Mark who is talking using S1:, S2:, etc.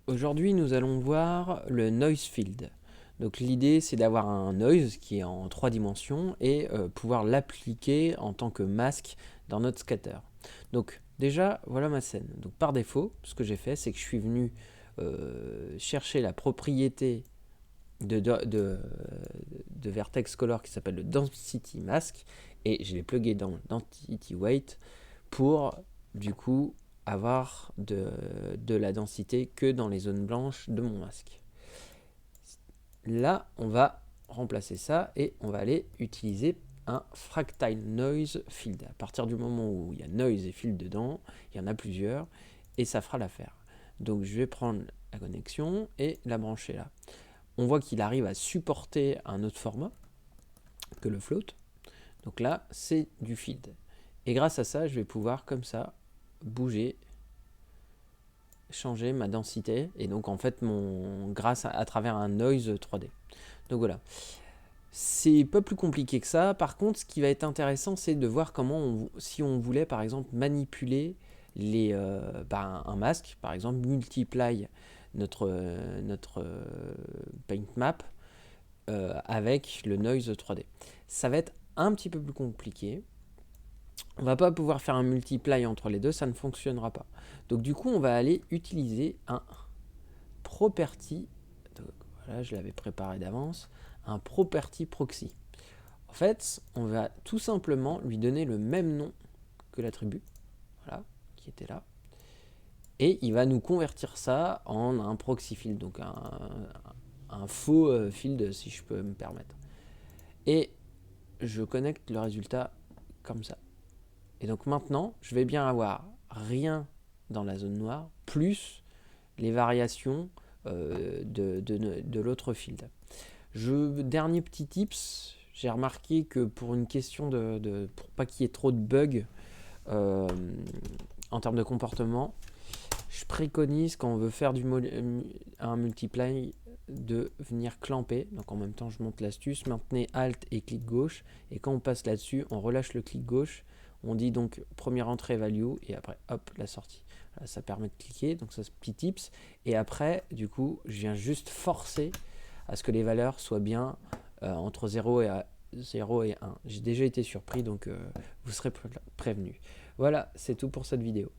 S1: Aujourd'hui, nous allons voir le noise field. Donc l'idée, c'est d'avoir un noise qui est en 3 dimensions et pouvoir l'appliquer en tant que masque dans notre scatter. Donc déjà, voilà ma scène. Donc par défaut, ce que j'ai fait, c'est que je suis venu chercher la propriété de vertex color qui s'appelle le density mask et je l'ai plugué dans density weight pour du coup avoir de la densité que dans les zones blanches de mon masque. Là, on va remplacer ça et on va aller utiliser un fractal noise field. À partir du moment où il y a noise et field dedans, il y en a plusieurs et ça fera l'affaire. Donc je vais prendre la connexion et la brancher là. On voit qu'il arrive à supporter un autre format que le float. Donc là, c'est du field. Et grâce à ça, je vais pouvoir comme ça bouger, changer ma densité et donc en fait grâce à travers un noise 3D. Donc voilà. C'est pas plus compliqué que ça. Par contre, ce qui va être intéressant, c'est de voir comment, si on voulait par exemple manipuler un masque, par exemple multiply notre paint map avec le noise 3D. Ça va être un petit peu plus compliqué. On va pas pouvoir faire un multiply entre les deux, ça ne fonctionnera pas. Donc du coup, on va aller utiliser un property. Donc, voilà, je l'avais préparé d'avance. Un property proxy. En fait, on va tout simplement lui donner le même nom que l'attribut, voilà, qui était là, et il va nous convertir ça en un proxy field, donc un faux field si je peux me permettre. Et je connecte le résultat comme ça. Et donc maintenant, je vais bien avoir rien dans la zone noire, plus les variations de l'autre field. Dernier petit tips, j'ai remarqué que pour une question pour pas qu'il y ait trop de bugs en termes de comportement, je préconise quand on veut faire un multiply de venir clamper. Donc en même temps, je monte l'astuce. Maintenez Alt et clic gauche. Et quand on passe là-dessus, on relâche le clic gauche. On dit donc première entrée value et après hop la sortie. Voilà, ça permet de cliquer. Donc ça c'est petit tips. Et après, du coup, je viens juste forcer à ce que les valeurs soient bien entre 0 et 1. J'ai déjà été surpris, donc vous serez prévenu. Voilà, c'est tout pour cette vidéo.